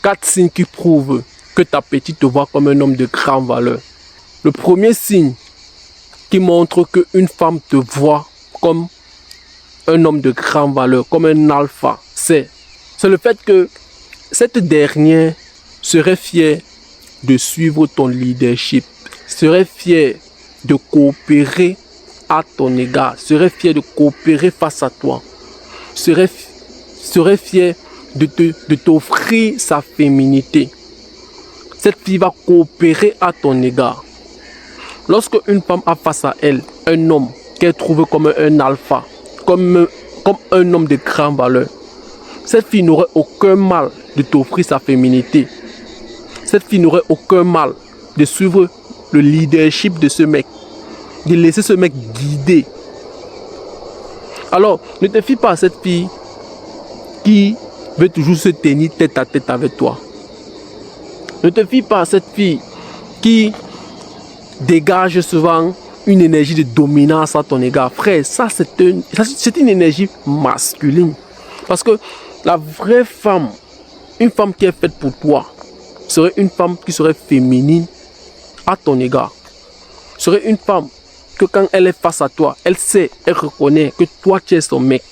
4 signes qui prouvent que ta petite te voit comme un homme de grande valeur. Le premier signe qui montre qu'une femme te voit comme un homme de grande valeur, comme un alpha, c'est le fait que cette dernière serait fière de suivre ton leadership, serait fière de coopérer à ton égard, serait fière de coopérer face à toi, serait fière de t'offrir sa féminité. Cette fille va coopérer à ton égard. Lorsque une femme a face à elle un homme qu'elle trouve comme un alpha, comme un homme de grande valeur, cette fille n'aurait aucun mal de t'offrir sa féminité. Cette fille n'aurait aucun mal de suivre le leadership de ce mec, de laisser ce mec guider. Alors, ne te fie pas à cette fille qui veut toujours se tenir tête à tête avec toi. Ne te fie pas à cette fille qui dégage souvent une énergie de dominance à ton égard. Frère, ça c'est une énergie masculine. Parce que la vraie femme, une femme qui est faite pour toi, serait une femme qui serait féminine à ton égard. Serait une femme que quand elle est face à toi, elle sait, elle reconnaît que toi tu es son mec.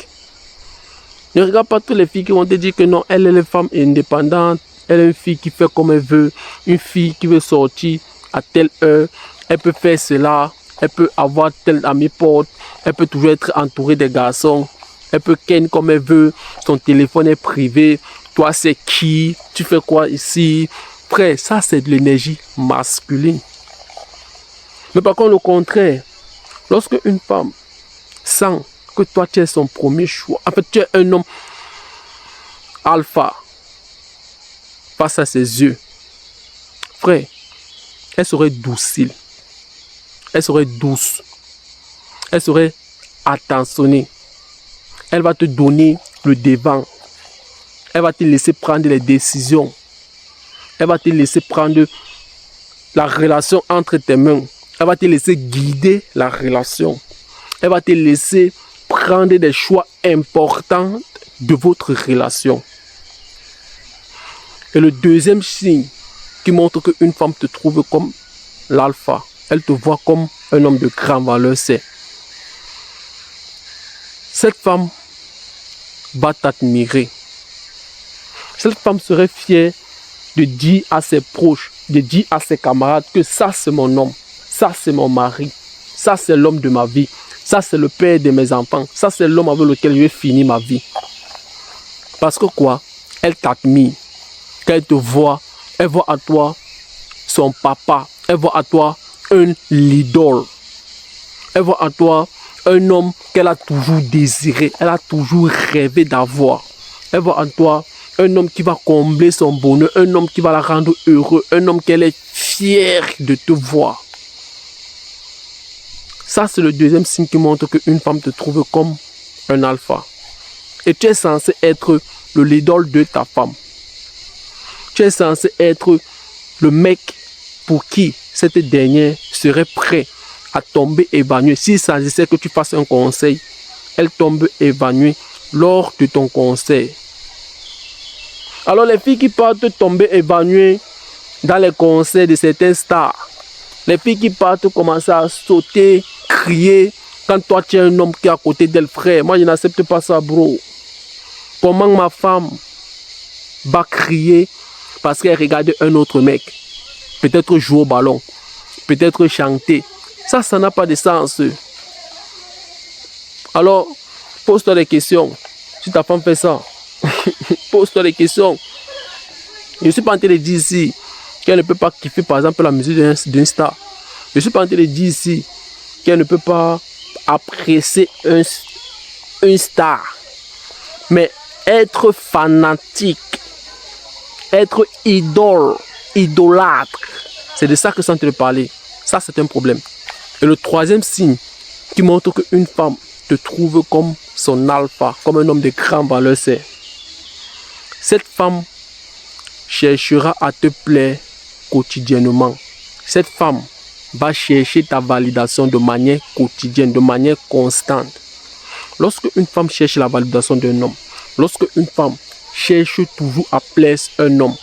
Ne regarde pas toutes les filles qui vont te dire que non, elle est une femme indépendante, elle est une fille qui fait comme elle veut, une fille qui veut sortir à telle heure, elle peut faire cela, elle peut avoir tel ami pote, elle peut toujours être entourée des garçons, elle peut ken comme elle veut, son téléphone est privé, toi c'est qui, tu fais quoi ici? Frère, ça c'est de l'énergie masculine. Mais par contre, au contraire, lorsque une femme sent que toi tu es son premier choix, en fait tu es un homme alpha face à ses yeux, frère, elle serait docile, elle serait douce, elle serait attentionnée, elle va te donner le devant, elle va te laisser prendre les décisions, elle va te laisser prendre la relation entre tes mains, elle va te laisser guider la relation, elle va te laisser prendre des choix importants de votre relation. Et le deuxième signe qui montre qu'une femme te trouve comme l'alpha, elle te voit comme un homme de grande valeur, c'est cette femme va t'admirer. Cette femme serait fière de dire à ses proches, de dire à ses camarades que ça c'est mon homme, ça c'est mon mari, ça c'est l'homme de ma vie, ça c'est le père de mes enfants, ça c'est l'homme avec lequel je vais finir ma vie. Parce que quoi? Elle t'admire. Quand elle te voit, elle voit à toi son papa, elle voit à toi un idole, elle voit à toi un homme qu'elle a toujours désiré, elle a toujours rêvé d'avoir. Elle voit en toi un homme qui va combler son bonheur, un homme qui va la rendre heureux, un homme qu'elle est fière de te voir. Ça, c'est le deuxième signe qui montre qu'une femme te trouve comme un alpha. Et tu es censé être le l'idole de ta femme. Tu es censé être le mec pour qui cette dernière serait prête à tomber évanouie. S'il s'agissait que tu fasses un conseil, elle tombe évanouie lors de ton conseil. Alors les filles qui partent tomber évanouies dans les concerts de certains stars, les filles qui partent commencer à sauter, crier, quand toi tu es un homme qui est à côté d'elle, frère, moi je n'accepte pas ça, bro. Comment ma femme va crier parce qu'elle regarde un autre mec, peut-être jouer au ballon, peut-être chanter, ça n'a pas de sens. Alors, pose-toi des questions. Si ta femme fait ça, pose-toi des questions. Je ne suis pas en train de dire ici qu'elle ne peut pas kiffer par exemple la musique d'une star. Je ne suis pas en train de dire ici qu'elle ne peut pas apprécier une star. Mais être fanatique, être idolâtre, c'est de ça que je suis en train de parler. Ça, c'est un problème. Et le troisième signe qui montre qu'une femme te trouve comme son alpha, comme un homme de grande valeur, c'est cette femme cherchera à te plaire quotidiennement. Cette femme va chercher ta validation de manière quotidienne, de manière constante. Lorsque une femme cherche la validation d'un homme, lorsque une femme cherche toujours à plaire un homme,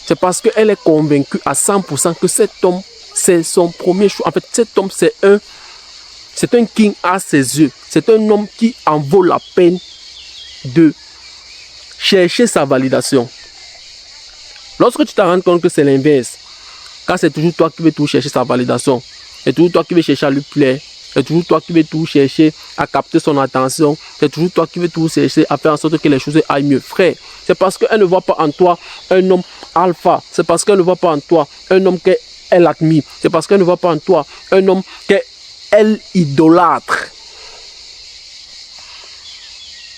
C'est parce qu'elle est convaincue à 100% que cet homme, c'est son premier choix. En fait, cet homme, c'est un king à ses yeux. C'est un homme qui en vaut la peine de chercher sa validation. Lorsque tu te rends compte que c'est l'inverse, quand c'est toujours toi qui veux tout chercher sa validation, c'est toujours toi qui veux chercher à lui plaire, c'est toujours toi qui veux tout chercher à capter son attention, c'est toujours toi qui veux tout chercher à faire en sorte que les choses aillent mieux. Frère, c'est parce qu'elle ne voit pas en toi un homme alpha, c'est parce qu'elle ne voit pas en toi un homme qu'elle admire, c'est parce qu'elle ne voit pas en toi un homme qu'elle idolâtre.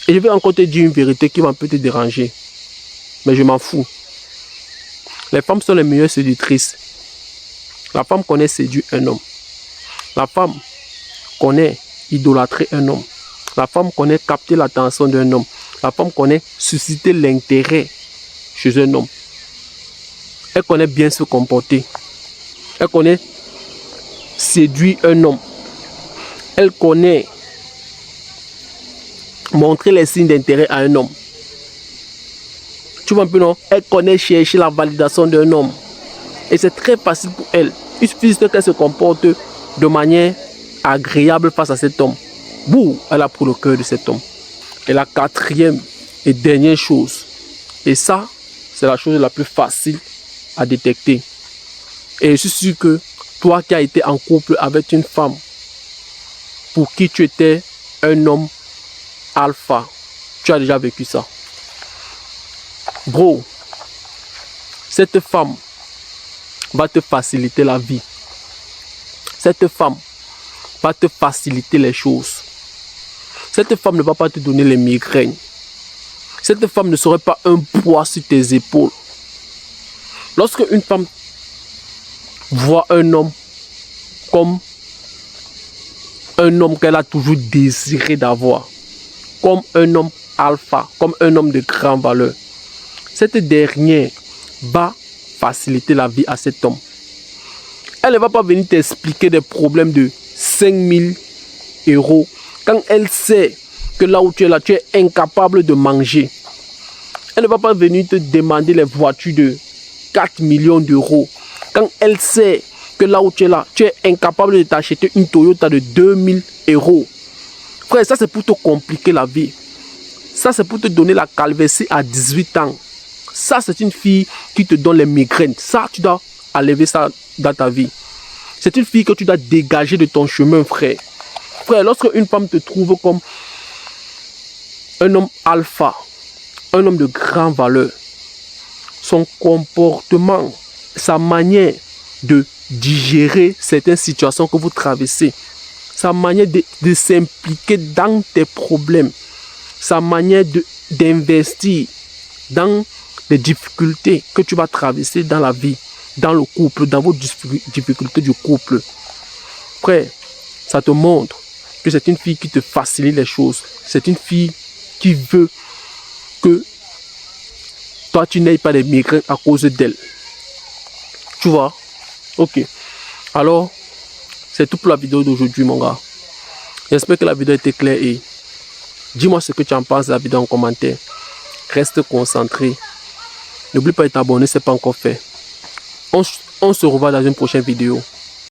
Et je vais encore te dire une vérité qui va un peu te déranger, mais je m'en fous. Les femmes sont les meilleures séductrices. La femme connaît séduire un homme. La femme connaît idolâtrer un homme. La femme connaît capter l'attention d'un homme. La femme connaît susciter l'intérêt chez un homme. Elle connaît bien se comporter. Elle connaît séduire un homme. Elle connaît montrer les signes d'intérêt à un homme. Tu vois un peu, non? Elle connaît chercher la validation d'un homme. Et c'est très facile pour elle. Il suffit qu'elle se comporte de manière agréable face à cet homme. Bouh, elle a pris le cœur de cet homme. Et la quatrième et dernière chose, et ça, c'est la chose la plus facile à détecter. Et je suis sûr que toi qui as été en couple avec une femme pour qui tu étais un homme alpha, tu as déjà vécu ça. Bro, cette femme va te faciliter la vie. Cette femme va te faciliter les choses. Cette femme ne va pas te donner les migraines. Cette femme ne serait pas un poids sur tes épaules. Lorsque une femme voit un homme comme un homme qu'elle a toujours désiré d'avoir, comme un homme alpha, comme un homme de grande valeur, cette dernière va faciliter la vie à cet homme. Elle ne va pas venir t'expliquer des problèmes de 5000 € quand elle sait que là où tu es là, tu es incapable de manger. Elle ne va pas venir te demander les voitures de 4 millions d'euros quand elle sait que là où tu es là, tu es incapable de t'acheter une Toyota de 2000 €. Frère, ça c'est pour te compliquer la vie. Ça c'est pour te donner la calvitie à 18 ans. Ça c'est une fille qui te donne les migraines. Ça tu dois enlever ça dans ta vie. C'est une fille que tu dois dégager de ton chemin, frère. Frère, lorsque une femme te trouve comme un homme alpha, un homme de grande valeur, son comportement, sa manière de digérer certaines situations que vous traversez, sa manière de s'impliquer dans tes problèmes, sa manière d'investir dans les difficultés que tu vas traverser dans la vie, dans le couple, dans vos difficultés du couple. Frère, ça te montre que c'est une fille qui te facilite les choses. C'est une fille qui veut que toi, tu n'aies pas de migraines à cause d'elle. Tu vois? Ok. Alors, c'est tout pour la vidéo d'aujourd'hui, mon gars. J'espère que la vidéo était claire et dis-moi ce que tu en penses de la vidéo en commentaire. Reste concentré. N'oublie pas de t'abonner si ce n'est pas encore fait. On se revoit dans une prochaine vidéo.